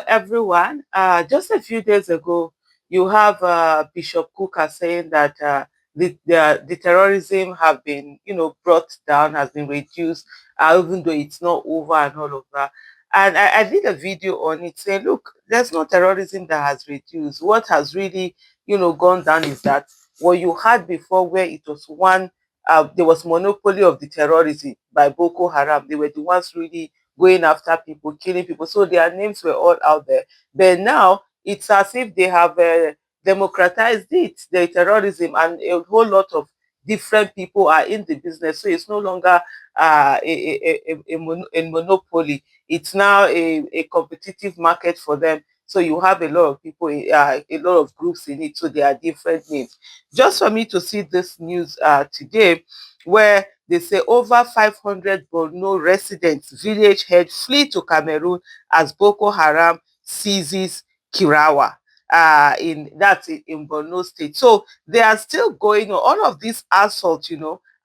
everyone. Just a few days ago, you have Bishop Kuka saying that the terrorism have been, brought down, has been reduced, even though it's not over and all of that. And I did a video on it saying, look, there's no terrorism that has reduced. What has really, gone down is that what you had before, where it was there was monopoly of the terrorism by Boko Haram. They were the ones really going after people, killing people. So their names were all out there. But now it's as if they have democratized it, the terrorism, and a whole lot of different people are in the business. So it's no longer a monopoly. It's now a competitive market for them. So you have a lot of people, a lot of groups in it. So there are different names. Just for me to see this news today, where they say over 500 Borno residents, village head flee to Cameroon as Boko Haram seizes Kirawa. In Borno State. So they are still going on. All of these assaults,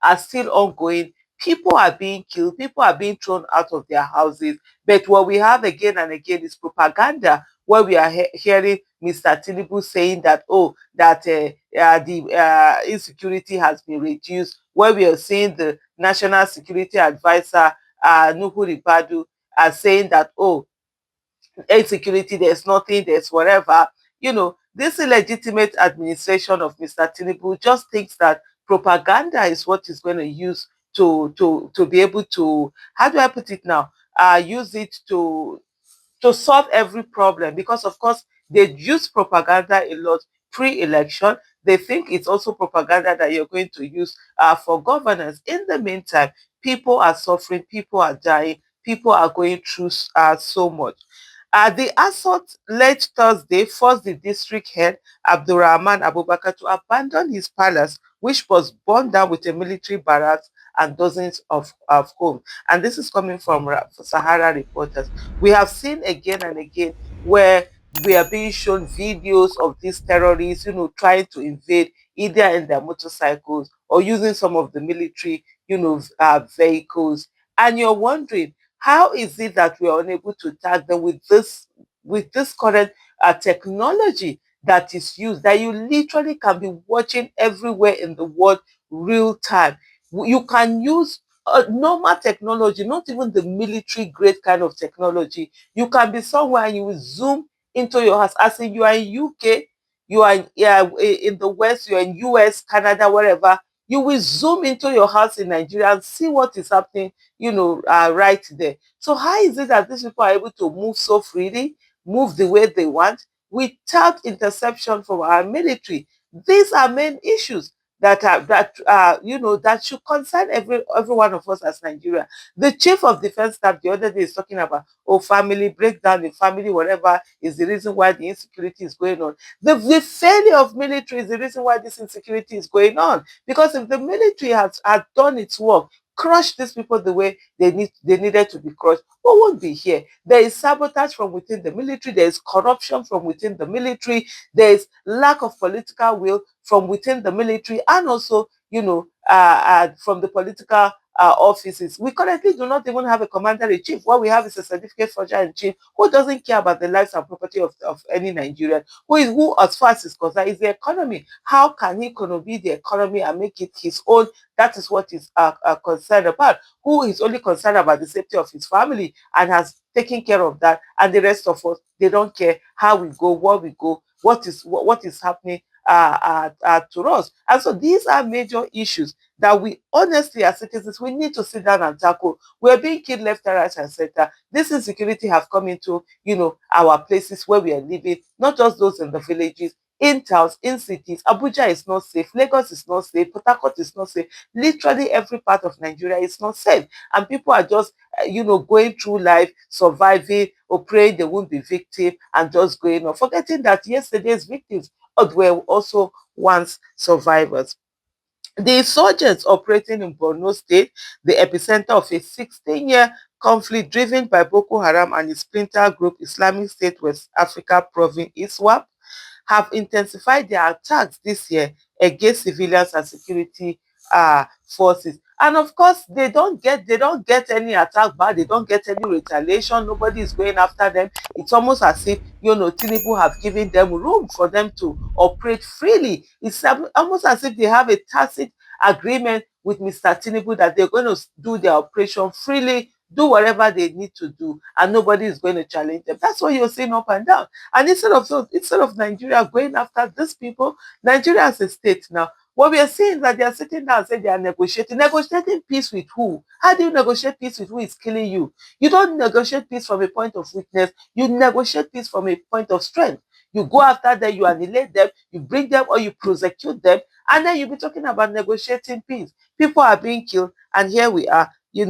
are still ongoing. People are being killed, people are being thrown out of their houses. But what we have again and again is propaganda, where we are hearing Mr. Tinubu saying that, the insecurity has been reduced, where we are seeing the National Security Advisor, Nuhu Ribadu, saying that, insecurity, there's nothing, there's whatever. This illegitimate administration of Mr. Tinubu just thinks that propaganda is what is going to use to be able to, how do I put it now? Use it to solve every problem, because of course they use propaganda a lot pre-election. They think it's also propaganda that you're going to use for governance. In the meantime, people are suffering, people are dying, people are going through so much. The assault late Thursday forced the district head, Abdurrahman Abubakar, to abandon his palace, which was burned down with a military barracks and dozens of homes. And this is coming from Sahara Reporters. We have seen again and again where we are being shown videos of these terrorists, trying to invade either in their motorcycles or using some of the military, vehicles. And you're wondering, how is it that we are unable to tag them with this current technology that is used, that you literally can be watching everywhere in the world real time? You can use normal technology, not even the military grade kind of technology. You can be somewhere and you will zoom into your house. As in, you are in UK, you are in the West, you are in US, Canada, wherever. You will zoom into your house in Nigeria and see what is happening, right there. So how is it that these people are able to move so freely, move the way they want, without interception from our military? These are main issues that should concern every one of us as Nigeria. The chief of defense staff the other day is talking about, family breakdown in family, whatever is the reason why the insecurity is going on. The failure of military is the reason why this insecurity is going on. Because if the military had done its work, crush these people the way they needed to be crushed, we won't be here. There is sabotage from within the military, there is corruption from within the military, there is lack of political will from within the military, and also, from the political offices. We currently do not even have a commander-in-chief. What we have is a certificate forger-in-chief who doesn't care about the lives and property of any Nigerian, who, as far as is concerned, is the economy. How can he be the economy and make it his own? That is what he's concerned about. Who is only concerned about the safety of his family and has taken care of that, and the rest of us, they don't care how we go, where we go, what is happening to us. And so these are major issues that we honestly, as citizens, we need to sit down and tackle. We're being killed left, right, and center. This insecurity have come into, our places where we are living, not just those in the villages, in towns, in cities. Abuja is not safe, Lagos is not safe, Port Harcourt is not safe. Literally every part of Nigeria is not safe. And people are just, going through life, surviving, or praying they won't be victim, and just going on, forgetting that yesterday's victims were also once survivors. The insurgents operating in Borno State, the epicenter of a 16-year conflict driven by Boko Haram and its splinter group Islamic State West Africa Province ISWAP, have intensified their attacks this year against civilians and security forces. And of course, they don't get any attack back, they don't get any retaliation, nobody is going after them. It's almost as if, Tinubu have given them room for them to operate freely. It's almost as if they have a tacit agreement with Mr. Tinubu that they're going to do their operation freely, do whatever they need to do, and nobody is going to challenge them. That's what you're seeing up and down. And instead of Nigeria going after these people, Nigeria as a state now, what we are seeing is that they are sitting down and saying they are negotiating. Negotiating peace with who? How do you negotiate peace with who is killing you? You don't negotiate peace from a point of weakness. You negotiate peace from a point of strength. You go after them, you annihilate them, you bring them or you prosecute them, and then you'll be talking about negotiating peace. People are being killed, and here we are, we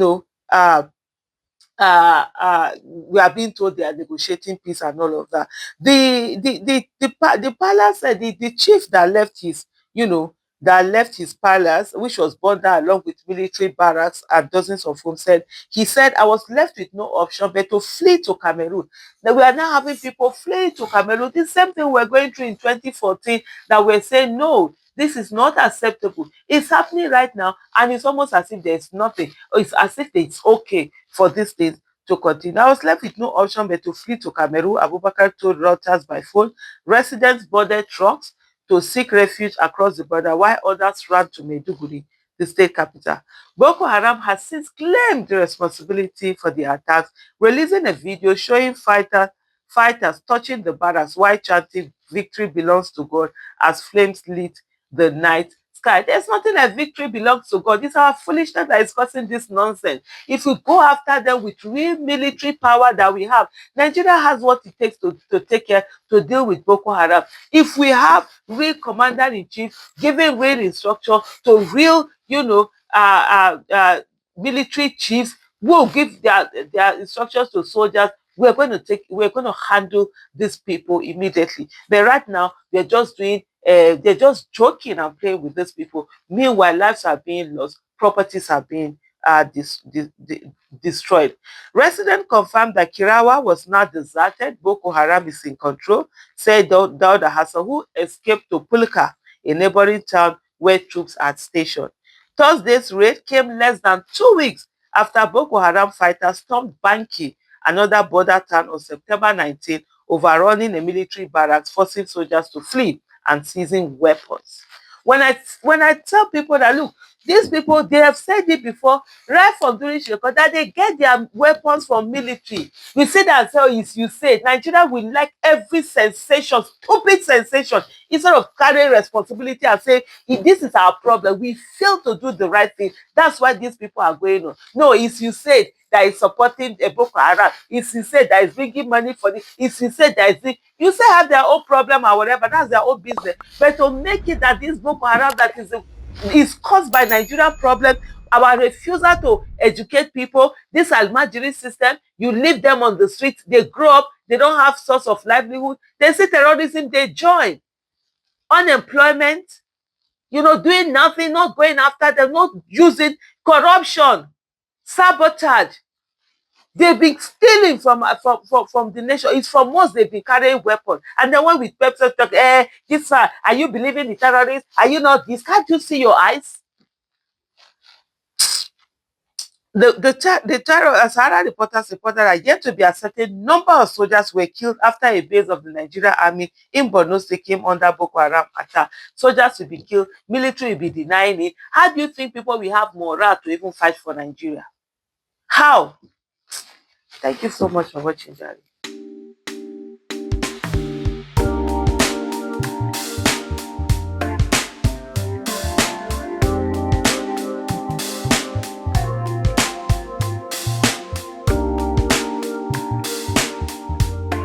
are being told they are negotiating peace and all of that. The palace, the chief that left his palace, which was burned down along with military barracks and dozens of homes, he said, I was left with no option but to flee to Cameroon. Now we are now having people fleeing to Cameroon. The same thing we're going through in 2014, that we're saying no. This is not acceptable. It's happening right now, and it's almost as if there's nothing. It's as if it's okay for these things to continue. I was left with no option but to flee to Cameroon, Abubakar told Reuters by phone. Residents boarded trucks to seek refuge across the border, while others ran to Maiduguri, the state capital. Boko Haram has since claimed the responsibility for the attacks, releasing a video showing fighters touching the barracks while chanting victory belongs to God as flames lit the night sky. There's nothing like victory belongs to God. It's our foolishness that is causing this nonsense. If we go after them with real military power that we have, Nigeria has what it takes to take care, to deal with Boko Haram. If we have real commander-in-chief giving real instruction to real, military chiefs who will give their instructions to soldiers, we're going to handle these people immediately. But right now, they're just joking and playing with these people. Meanwhile, lives are being lost, properties are being destroyed. Residents confirmed that Kirawa was not deserted. Boko Haram is in control, said Dauda Hassan, who escaped to Pulka, a neighboring town where troops are stationed. Thursday's raid came less than 2 weeks after Boko Haram fighters stormed Banki, another border town, on September 19, overrunning a military barracks, forcing soldiers to flee and seizing weapons. When I tell people that, look, these people, they have said it before, right from during Sheko, that they get their weapons from military. We say that, so you say Nigeria will like every sensation, stupid sensation, instead of carrying responsibility and say, if this is our problem, we fail to do the right thing. That's why these people are going on. No, it's you said that is supporting a Boko Haram. It's you said that is bringing money for this. It's you said that is you say have their own problem or whatever. That's their own business. But to make it that this Boko Haram that is caused by Nigerian problem, our refusal to educate people, this Almajiri system, you leave them on the street, they grow up, they don't have source of livelihood. They see terrorism, they join. Unemployment, doing nothing, not going after them, not using corruption, sabotage. They've been stealing from the nation. It's from us they've been carrying weapons. And then when we people talk, this are you believing the terrorists? Are you not this? Can't you see your eyes? The terror, as Sahara reporters reported, that yet to be a certain number of soldiers were killed after a base of the Nigerian army in Borno State came under Boko Haram attack. Soldiers will be killed, military will be denying it. How do you think people will have morale to even fight for Nigeria? How? Thank you so much for watching, Jerry.